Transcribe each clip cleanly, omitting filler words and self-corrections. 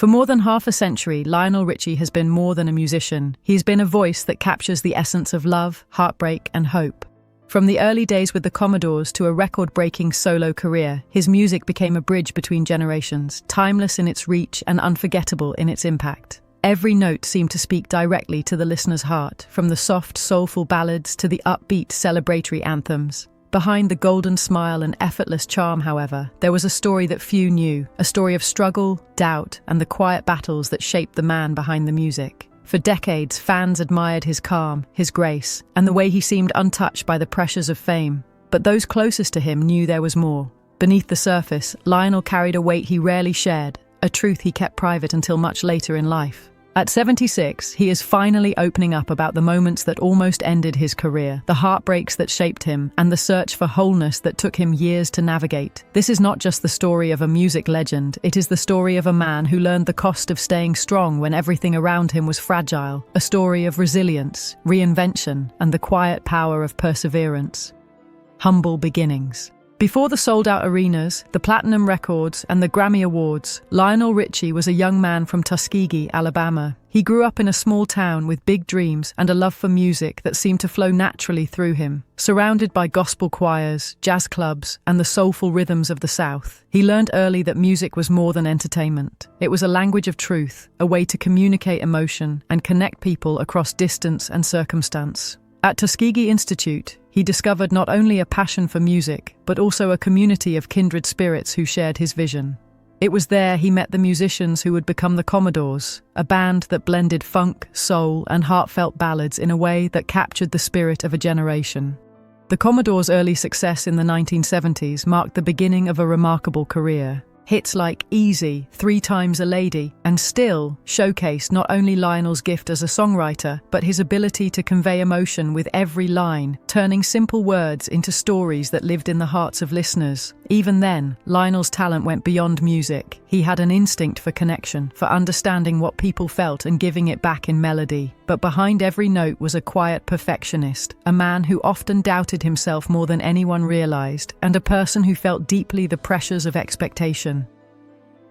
For more than half a century, Lionel Richie has been more than a musician. He's been a voice that captures the essence of love, heartbreak, and hope. From the early days with the Commodores to a record-breaking solo career, his music became a bridge between generations, timeless in its reach and unforgettable in its impact. Every note seemed to speak directly to the listener's heart, from the soft, soulful ballads to the upbeat, celebratory anthems. Behind the golden smile and effortless charm, however, there was a story that few knew, a story of struggle, doubt, and the quiet battles that shaped the man behind the music. For decades, fans admired his calm, his grace, and the way he seemed untouched by the pressures of fame. But those closest to him knew there was more. Beneath the surface, Lionel carried a weight he rarely shared, a truth he kept private until much later in life. At 76, he is finally opening up about the moments that almost ended his career, the heartbreaks that shaped him, and the search for wholeness that took him years to navigate. This is not just the story of a music legend, it is the story of a man who learned the cost of staying strong when everything around him was fragile, a story of resilience, reinvention, and the quiet power of perseverance. Humble beginnings. Before the sold-out arenas, the platinum records, and the Grammy Awards, Lionel Richie was a young man from Tuskegee, Alabama. He grew up in a small town with big dreams and a love for music that seemed to flow naturally through him. Surrounded by gospel choirs, jazz clubs, and the soulful rhythms of the South, he learned early that music was more than entertainment. It was a language of truth, a way to communicate emotion and connect people across distance and circumstance. At Tuskegee Institute, he discovered not only a passion for music, but also a community of kindred spirits who shared his vision. It was there he met the musicians who would become the Commodores, a band that blended funk, soul, and heartfelt ballads in a way that captured the spirit of a generation. The Commodores' early success in the 1970s marked the beginning of a remarkable career. Hits like Easy, 3 Times a Lady, and Still showcased not only Lionel's gift as a songwriter, but his ability to convey emotion with every line, turning simple words into stories that lived in the hearts of listeners. Even then, Lionel's talent went beyond music. He had an instinct for connection, for understanding what people felt and giving it back in melody. But behind every note was a quiet perfectionist, a man who often doubted himself more than anyone realized, and a person who felt deeply the pressures of expectation.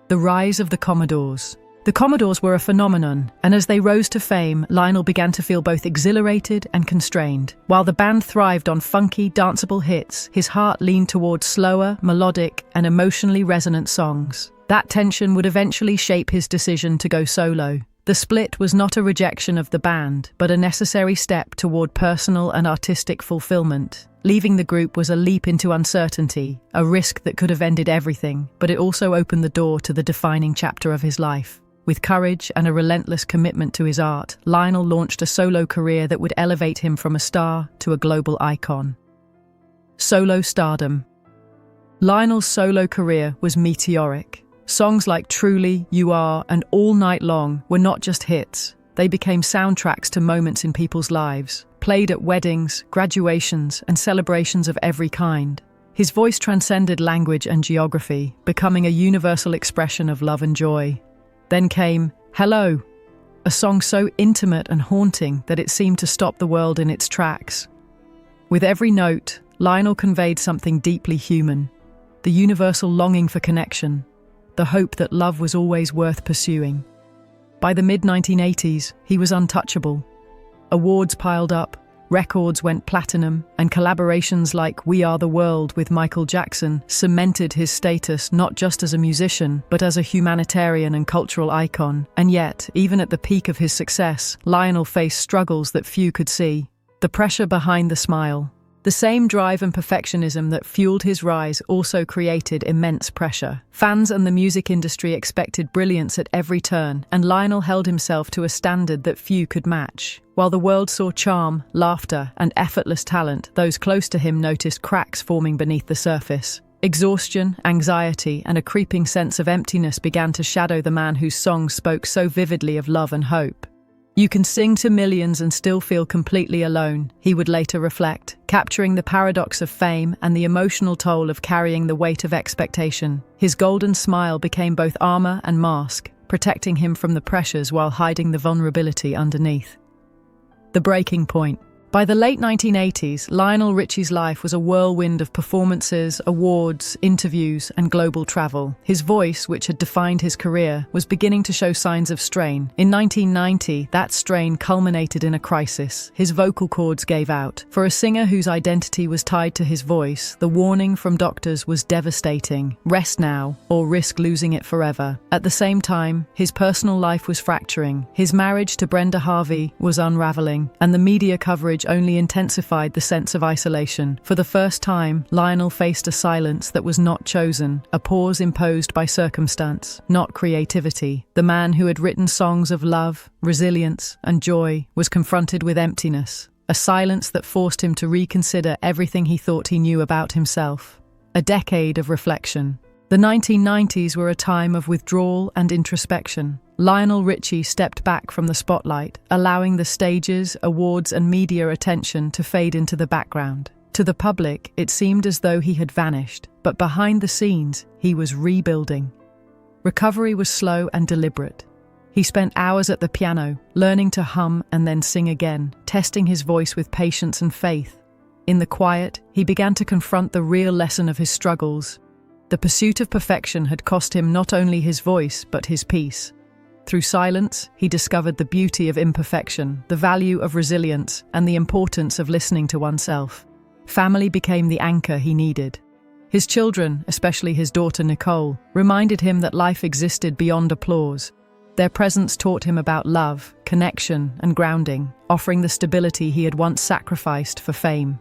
The rise of the Commodores. The Commodores were a phenomenon, and as they rose to fame, Lionel began to feel both exhilarated and constrained. While the band thrived on funky, danceable hits, his heart leaned towards slower, melodic, and emotionally resonant songs. That tension would eventually shape his decision to go solo. The split was not a rejection of the band, but a necessary step toward personal and artistic fulfillment. Leaving the group was a leap into uncertainty, a risk that could have ended everything, but it also opened the door to the defining chapter of his life. With courage and a relentless commitment to his art, Lionel launched a solo career that would elevate him from a star to a global icon. Solo stardom. Lionel's solo career was meteoric. Songs like Truly, You Are, and All Night Long were not just hits. They became soundtracks to moments in people's lives, played at weddings, graduations, and celebrations of every kind. His voice transcended language and geography, becoming a universal expression of love and joy. Then came Hello, a song so intimate and haunting that it seemed to stop the world in its tracks. With every note, Lionel conveyed something deeply human, the universal longing for connection, the hope that love was always worth pursuing. By the mid-1980s, he was untouchable. Awards piled up, records went platinum, and collaborations like We Are the World with Michael Jackson cemented his status not just as a musician, but as a humanitarian and cultural icon. And yet, even at the peak of his success, Lionel faced struggles that few could see. The pressure behind the smile. The same drive and perfectionism that fueled his rise also created immense pressure. Fans and the music industry expected brilliance at every turn, and Lionel held himself to a standard that few could match. While the world saw charm, laughter, and effortless talent, those close to him noticed cracks forming beneath the surface. Exhaustion, anxiety, and a creeping sense of emptiness began to shadow the man whose songs spoke so vividly of love and hope. You can sing to millions and still feel completely alone, he would later reflect, capturing the paradox of fame and the emotional toll of carrying the weight of expectation. His golden smile became both armor and mask, protecting him from the pressures while hiding the vulnerability underneath. The breaking point. By the late 1980s, Lionel Richie's life was a whirlwind of performances, awards, interviews, and global travel. His voice, which had defined his career, was beginning to show signs of strain. In 1990, that strain culminated in a crisis. His vocal cords gave out. For a singer whose identity was tied to his voice, the warning from doctors was devastating. Rest now, or risk losing it forever. At the same time, his personal life was fracturing. His marriage to Brenda Harvey was unraveling, and the media coverage only intensified the sense of isolation. For the first time, Lionel faced a silence that was not chosen, a pause imposed by circumstance, not creativity. The man who had written songs of love, resilience, and joy was confronted with emptiness, a silence that forced him to reconsider everything he thought he knew about himself. A decade of reflection. The 1990s were a time of withdrawal and introspection. Lionel Richie stepped back from the spotlight, allowing the stages, awards, and media attention to fade into the background. To the public, it seemed as though he had vanished, but behind the scenes, he was rebuilding. Recovery was slow and deliberate. He spent hours at the piano, learning to hum and then sing again, testing his voice with patience and faith. In the quiet, he began to confront the real lesson of his struggles. The pursuit of perfection had cost him not only his voice, but his peace. Through silence, he discovered the beauty of imperfection, the value of resilience, and the importance of listening to oneself. Family became the anchor he needed. His children, especially his daughter Nicole, reminded him that life existed beyond applause. Their presence taught him about love, connection, and grounding, offering the stability he had once sacrificed for fame.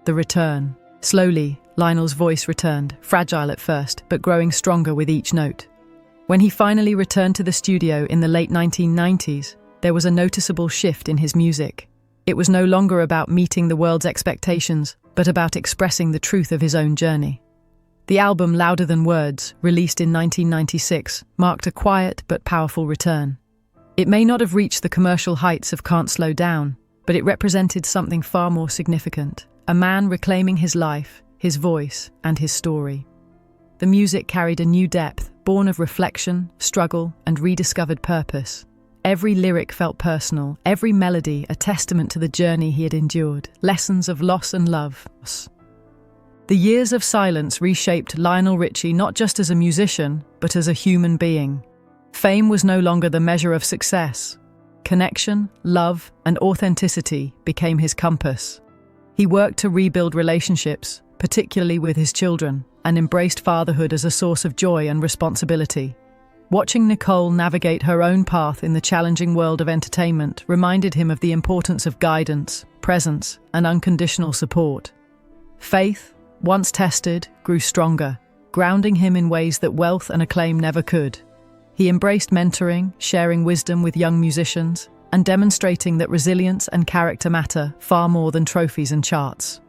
The return. Slowly, Lionel's voice returned, fragile at first, but growing stronger with each note. When he finally returned to the studio in the late 1990s, there was a noticeable shift in his music. It was no longer about meeting the world's expectations, but about expressing the truth of his own journey. The album Louder Than Words, released in 1996, marked a quiet but powerful return. It may not have reached the commercial heights of Can't Slow Down, but it represented something far more significant. A man reclaiming his life, his voice, and his story. The music carried a new depth, born of reflection, struggle, and rediscovered purpose. Every lyric felt personal, every melody a testament to the journey he had endured, lessons of loss and love. The years of silence reshaped Lionel Richie not just as a musician, but as a human being. Fame was no longer the measure of success. Connection, love, and authenticity became his compass. He worked to rebuild relationships, particularly with his children, and embraced fatherhood as a source of joy and responsibility. Watching Nicole navigate her own path in the challenging world of entertainment reminded him of the importance of guidance, presence, and unconditional support. Faith, once tested, grew stronger, grounding him in ways that wealth and acclaim never could. He embraced mentoring, sharing wisdom with young musicians, and demonstrating that resilience and character matter far more than trophies and charts.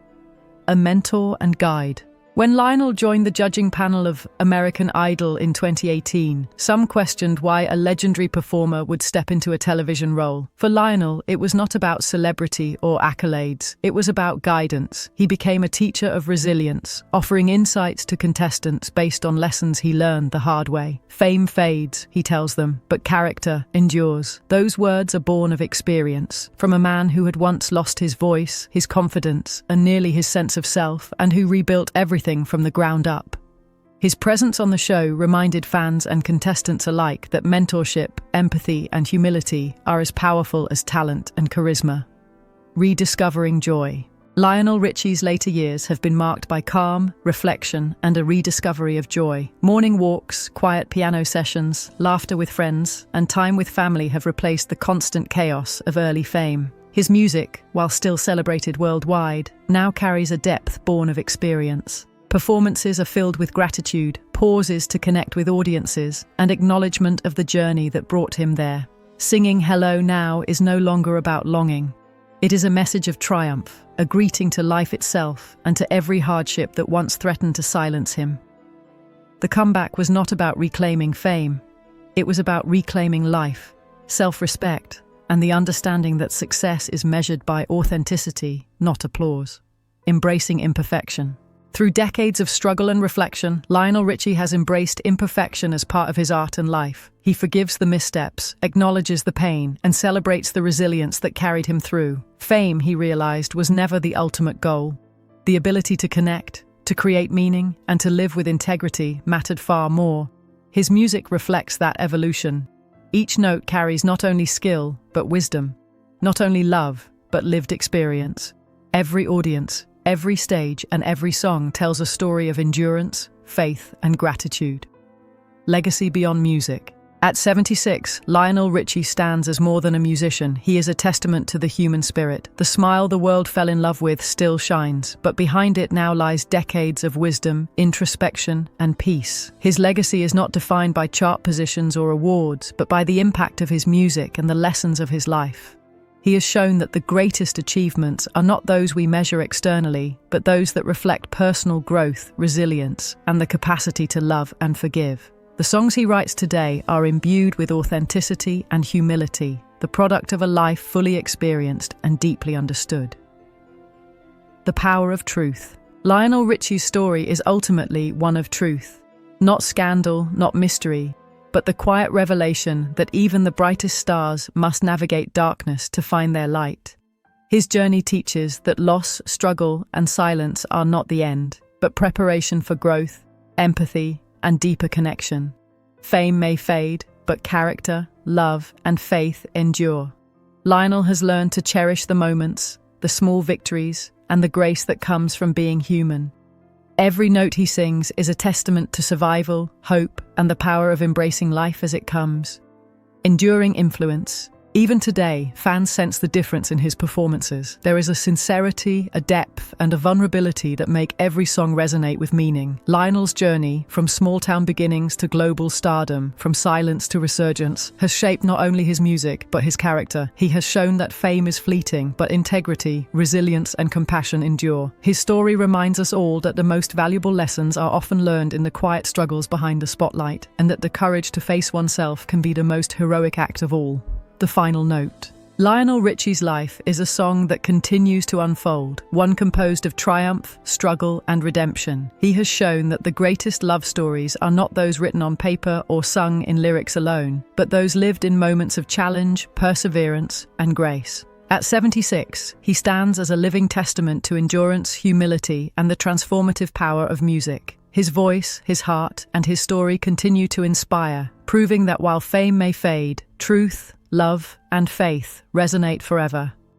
A mentor and guide. When Lionel joined the judging panel of American Idol in 2018, some questioned why a legendary performer would step into a television role. For Lionel, it was not about celebrity or accolades. It was about guidance. He became a teacher of resilience, offering insights to contestants based on lessons he learned the hard way. Fame fades, he tells them, but character endures. Those words are born of experience, from a man who had once lost his voice, his confidence, and nearly his sense of self, and who rebuilt everything from the ground up. His presence on the show reminded fans and contestants alike that mentorship, empathy, and humility are as powerful as talent and charisma. Rediscovering joy. Lionel Richie's later years have been marked by calm, reflection, and a rediscovery of joy. Morning walks, quiet piano sessions, laughter with friends, and time with family have replaced the constant chaos of early fame. His music, while still celebrated worldwide, now carries a depth born of experience. Performances are filled with gratitude, pauses to connect with audiences, and acknowledgement of the journey that brought him there. Singing Hello Now is no longer about longing. It is a message of triumph, a greeting to life itself and to every hardship that once threatened to silence him. The comeback was not about reclaiming fame. It was about reclaiming life, self-respect, and the understanding that success is measured by authenticity, not applause. Embracing imperfection. Through decades of struggle and reflection, Lionel Richie has embraced imperfection as part of his art and life. He forgives the missteps, acknowledges the pain, and celebrates the resilience that carried him through. Fame, he realized, was never the ultimate goal. The ability to connect, to create meaning, and to live with integrity mattered far more. His music reflects that evolution. Each note carries not only skill, but wisdom. Not only love, but lived experience. Every audience, every stage, and every song tells a story of endurance, faith, and gratitude. Legacy beyond music. At 76, Lionel Richie stands as more than a musician. He is a testament to the human spirit. The smile the world fell in love with still shines, but behind it now lies decades of wisdom, introspection, and peace. His legacy is not defined by chart positions or awards, but by the impact of his music and the lessons of his life. He has shown that the greatest achievements are not those we measure externally, but those that reflect personal growth, resilience, and the capacity to love and forgive. The songs he writes today are imbued with authenticity and humility, the product of a life fully experienced and deeply understood. The power of truth. Lionel Richie's story is ultimately one of truth. Not scandal, not mystery, but the quiet revelation that even the brightest stars must navigate darkness to find their light. His journey teaches that loss, struggle, and silence are not the end, but preparation for growth, empathy, and deeper connection. Fame may fade, but character, love, and faith endure. Lionel has learned to cherish the moments, the small victories, and the grace that comes from being human. Every note he sings is a testament to survival, hope, and the power of embracing life as it comes. Enduring influence. Even today, fans sense the difference in his performances. There is a sincerity, a depth, and a vulnerability that make every song resonate with meaning. Lionel's journey, from small-town beginnings to global stardom, from silence to resurgence, has shaped not only his music, but his character. He has shown that fame is fleeting, but integrity, resilience, and compassion endure. His story reminds us all that the most valuable lessons are often learned in the quiet struggles behind the spotlight, and that the courage to face oneself can be the most heroic act of all. The final note. Lionel Richie's life is a song that continues to unfold, one composed of triumph, struggle, and redemption. He has shown that the greatest love stories are not those written on paper or sung in lyrics alone, but those lived in moments of challenge, perseverance, and grace. At 76, he stands as a living testament to endurance, humility, and the transformative power of music. His voice, his heart, and his story continue to inspire, proving that while fame may fade, truth, love, and faith resonate forever.